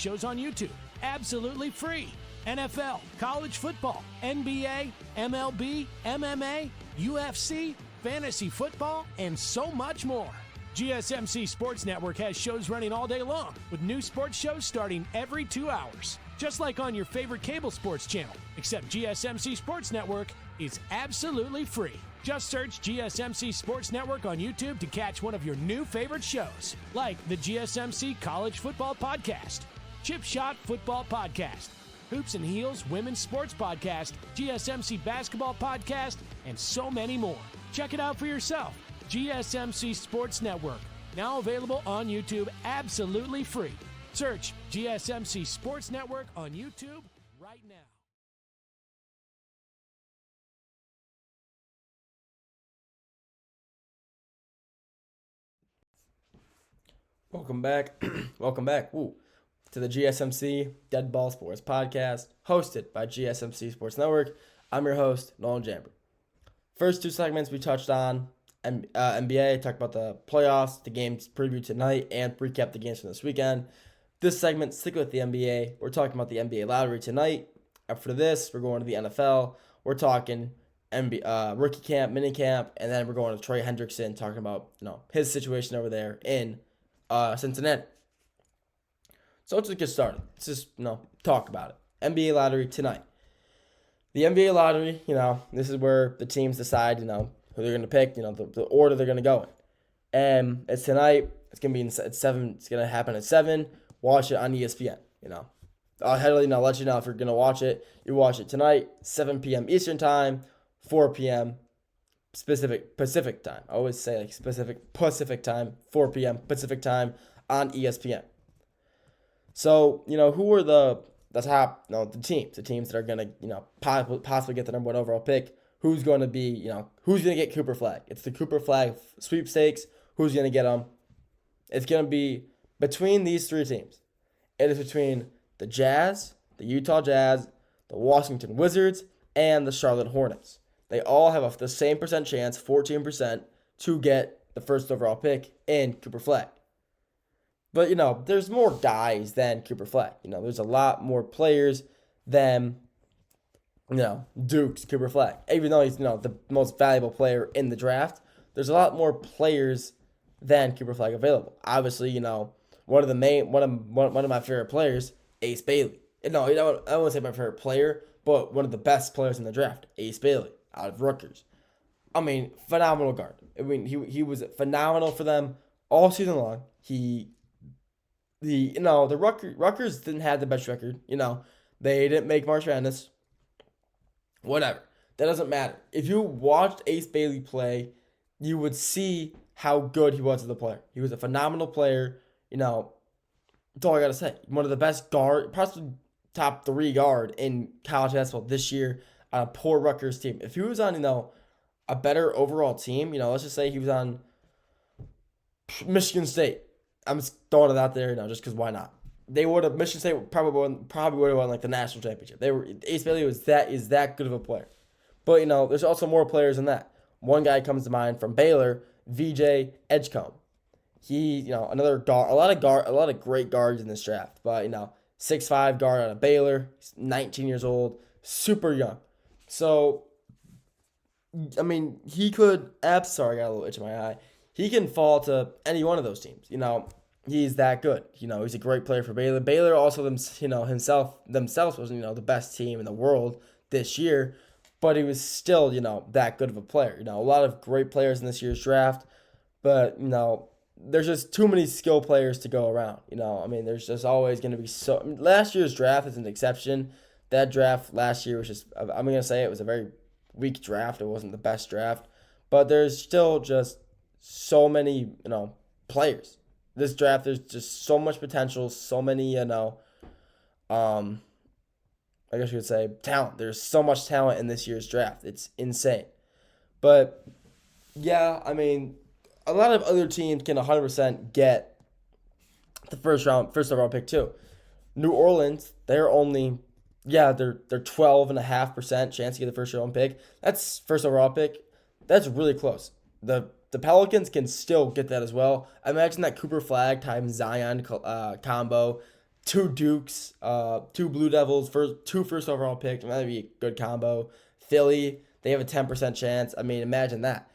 shows on YouTube, absolutely free. NFL, college football, NBA, MLB, MMA, UFC, fantasy football, and so much more. GSMC Sports Network has shows running all day long, with new sports shows starting every 2 hours. Just like on your favorite cable sports channel, except GSMC Sports Network is absolutely free. Just search GSMC Sports Network on YouTube to catch one of your new favorite shows, like the GSMC College Football Podcast, Chip Shot Football Podcast, Hoops and Heels Women's Sports Podcast, GSMC Basketball Podcast, and so many more. Check it out for yourself. GSMC Sports Network, now available on YouTube absolutely free. Search GSMC Sports Network on YouTube right now. Welcome back. Welcome back to the GSMC Dead Ball Sports Podcast, hosted by GSMC Sports Network. I'm your host, Nolan Jamber. First two segments we touched on NBA, talked about the playoffs, the games previewed tonight, and recap the games from this weekend. This segment, stick with the NBA. We're talking about the NBA lottery tonight. After this, we're going to the NFL. We're talking rookie camp, mini camp, and then we're going to Trey Hendrickson, talking about his situation over there in Cincinnati. So let's just get started. Let's just talk about it. NBA lottery tonight. The NBA lottery, this is where the teams decide, who they're going to pick, the order they're going to go in. And it's tonight. It's going to be at 7. It's going to happen at 7. Watch it on ESPN, I'll let you know if you're going to watch it. You watch it tonight, 7 p.m. Eastern time, 4 p.m. Pacific time. I always say specific Pacific time, 4 p.m. Pacific time on ESPN. So, who are the top, the teams that are going to, possibly get the number 1 overall pick. Who's going to be, who's going to get Cooper Flag? It's the Cooper Flag sweepstakes. Who's going to get them? It's going to be between these 3 teams. It is between the Jazz, the Utah Jazz, the Washington Wizards, and the Charlotte Hornets. They all have the same percent chance, 14%, to get the first overall pick in Cooper Flag. But, there's more guys than Cooper Flag. There's a lot more players than, Duke's Cooper Flag. Even though he's, the most valuable player in the draft, there's a lot more players than Cooper Flag available. Obviously, one of my favorite players, Ace Bailey. No, I won't say my favorite player, but one of the best players in the draft, Ace Bailey, out of Rutgers. Phenomenal guard. He was phenomenal for them all season long. The Rutgers didn't have the best record. They didn't make March Madness. Whatever. That doesn't matter. If you watched Ace Bailey play, you would see how good he was as a player. He was a phenomenal player. That's all I got to say. One of the best guard, possibly top 3 guard in college basketball this year on a poor Rutgers team. If he was on, a better overall team, let's just say he was on Michigan State. I'm just throwing it out there, just because why not? They would have, Michigan State probably would have won the national championship. Ace Bailey is that good of a player. But there's also more players than that. One guy comes to mind from Baylor, VJ Edgecombe. He, another guard, a lot of great guards in this draft. But 6'5" guard out of Baylor, he's 19 years old, super young. So, he could. Sorry, I got a little itch in my eye. He can fall to any one of those teams. He's that good. He's a great player for Baylor. Baylor also, themselves wasn't, the best team in the world this year, but he was still, that good of a player. A lot of great players in this year's draft, but, there's just too many skill players to go around. There's just always going to be last year's draft is an exception. That draft last year was just, I'm going to say it was a very weak draft. It wasn't the best draft, but there's still just so many, players. This draft, there's just so much potential, so many, I guess you could say talent. There's so much talent in this year's draft. It's insane. But, yeah, a lot of other teams can 100% get the first overall pick too. New Orleans, they're only, they're 12.5% chance to get the first round pick. That's first overall pick. That's really close. The Pelicans can still get that as well. I imagine that Cooper Flag times Zion combo two Dukes, two Blue Devils, two first overall picks. That'd be a good combo. Philly, they have a 10% chance. I mean, imagine that.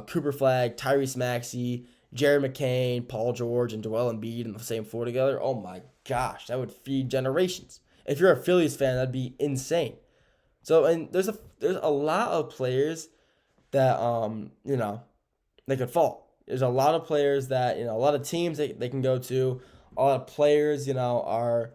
Cooper Flag, Tyrese Maxey, Jerry McCain, Paul George, and Joel Embiid in the same floor together. Oh my gosh, that would feed generations. If you're a Phillies fan, that'd be insane. So, and there's a lot of players that they could fall. There's a lot of players that a lot of teams they can go to. A lot of players are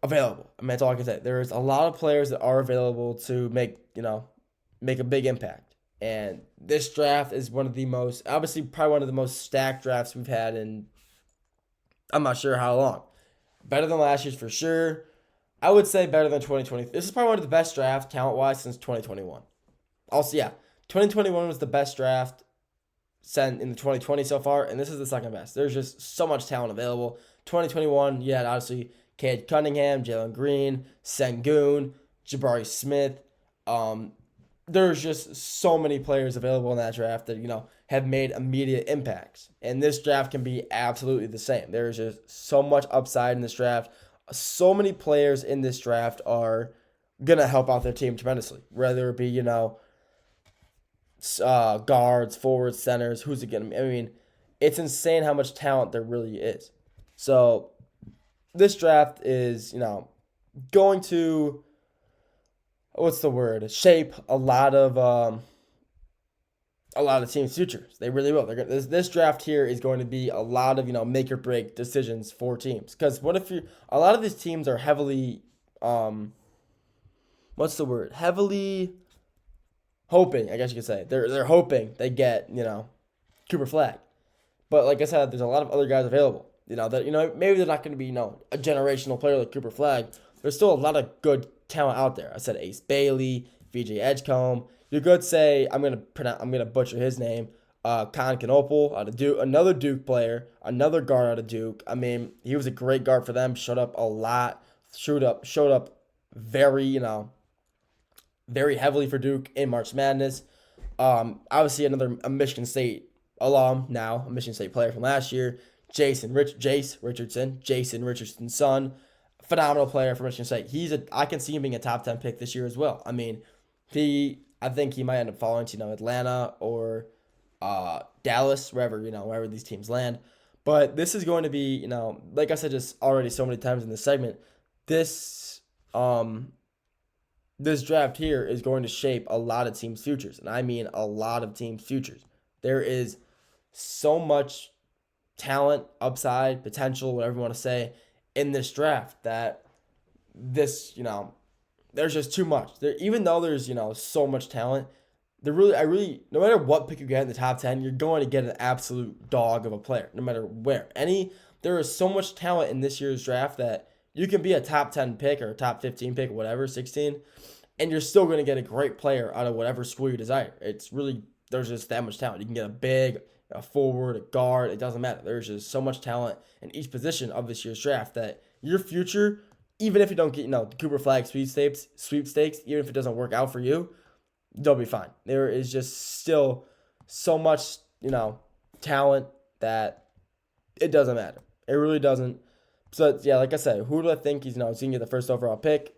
available. I mean, that's all I can say. There's a lot of players that are available to make a big impact. And this draft is probably one of the most stacked drafts we've had in I'm not sure how long. Better than last year's for sure. I would say better than 2020. This is probably one of the best drafts talent-wise since 2021. Also, yeah, 2021 was the best draft sent in the 2020 so far, and this is the second best. There's just so much talent available. 2021, you had obviously Cade Cunningham, Jalen Green, Sengun, Jabari Smith. There's just so many players available in that draft that have made immediate impacts, and this draft can be absolutely the same. There's just so much upside in this draft. So many players in this draft are gonna help out their team tremendously, whether it be guards, forwards, centers. Who's it gonna be? I mean, it's insane how much talent there really is. So this draft is going to shape a lot of teams' futures. They really will. This draft here is going to be a lot of make or break decisions for teams. Because what if a lot of these teams are heavily heavily hoping. I guess you could say they're hoping they get Cooper Flag, but like I said, there's a lot of other guys available. Maybe they're not going to be a generational player like Cooper Flag. There's still a lot of good talent out there. I said Ace Bailey, VJ Edgecombe. You could say I'm gonna butcher his name. Con Canopal out of Duke, another Duke player, another guard out of Duke. I mean, he was a great guard for them. Showed up a lot. Showed up very very heavily for Duke in March Madness. Obviously a Michigan State alum now, a Michigan State player from last year. Jason Richardson's son, phenomenal player for Michigan State. I can see him being a top 10 pick this year as well. I mean, I think he might end up falling to Atlanta or Dallas, wherever these teams land. But this is going to be like I said just already so many times in this segment, this draft here is going to shape a lot of teams' futures, and I mean a lot of teams' futures. There is so much talent, upside, potential, whatever you want to say, in this draft that there's just too much. Even though there's so much talent, no matter what pick you get in the top 10, you're going to get an absolute dog of a player, no matter where. There is so much talent in this year's draft that you can be a top 10 pick or a top 15 pick, whatever, 16, and you're still going to get a great player out of whatever school you desire. There's just that much talent. You can get a big, a forward, a guard, it doesn't matter. There's just so much talent in each position of this year's draft that your future, even if you don't get the Cooper Flag sweepstakes, even if it doesn't work out for you, you'll be fine. There is just still so much talent that it doesn't matter. It really doesn't. So yeah, like I said, who do I think he's going to get the first overall pick?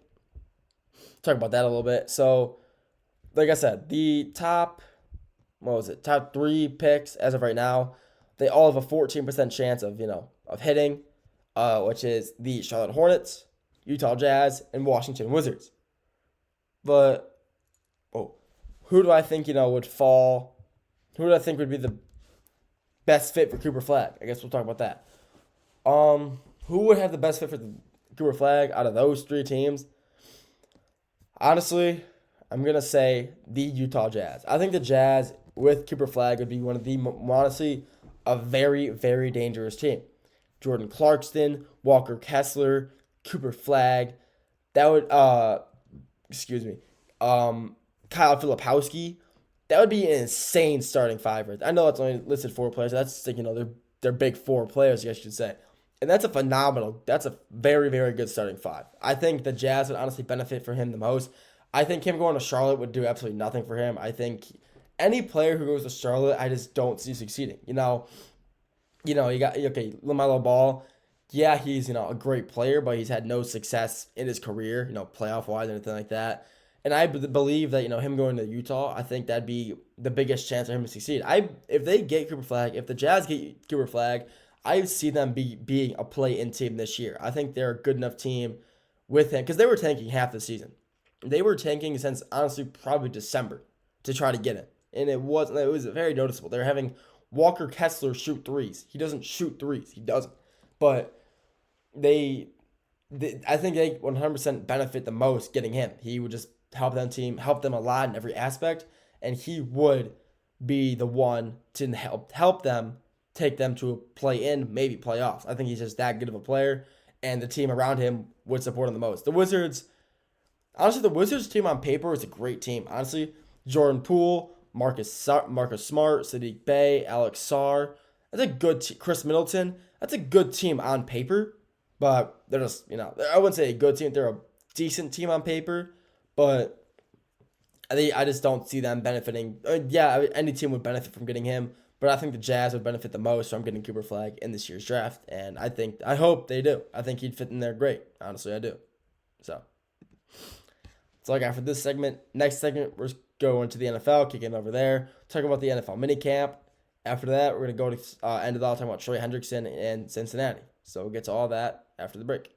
Talk about that a little bit. So like I said, the top 3 picks as of right now, they all have a 14% chance of hitting, which is the Charlotte Hornets, Utah Jazz, and Washington Wizards. But who do I think would fall? Who do I think would be the best fit for Cooper Flag? I guess we'll talk about that. Who would have the best fit for the Cooper Flag out of those 3 teams? Honestly, I'm gonna say the Utah Jazz. I think the Jazz with Cooper Flag would be one of the honestly a very, very dangerous team. Jordan Clarkson, Walker Kessler, Cooper Flag. That would Kyle Filipowski. That would be an insane starting 5. I know it's only listed 4 players. That's they're big 4 players, I guess you should say. And that's a very, very good starting 5. I think the Jazz would honestly benefit from him the most. I think him going to Charlotte would do absolutely nothing for him. I think any player who goes to Charlotte, I just don't see succeeding. You got LaMelo Ball. yeah, he's, a great player, but he's had no success in his career, playoff wise or anything like that. And I believe that, him going to Utah, I think that'd be the biggest chance for him to succeed. If they get Cooper Flag, if the Jazz get Cooper Flag, I see them being a play-in team this year. I think they're a good enough team with him because they were tanking half the season. They were tanking since honestly probably December to try to get him, and it was very noticeable. They're having Walker Kessler shoot threes. He doesn't shoot threes. He doesn't. But I think they 100% benefit the most getting him. He would just help them a lot in every aspect, and he would be the one to help them take them to a play-in, maybe playoffs. I think he's just that good of a player, and the team around him would support him the most. The Wizards team on paper is a great team. Honestly, Jordan Poole, Marcus Smart, Sadiq Bey, Alex Sarr. That's a good Chris Middleton. That's a good team on paper, but they're just, I wouldn't say a good team. They're a decent team on paper, but I just don't see them benefiting. Any team would benefit from getting him, but I think the Jazz would benefit the most from getting Cooper Flag in this year's draft, and I hope they do. I think he'd fit in there great. Honestly, I do. So that's all I got for this segment. Next segment, we're going to the NFL, kicking over there, talk about the NFL minicamp. After that, we're going to go to end it all talking about Troy Hendrickson and Cincinnati. So we'll get to all that after the break.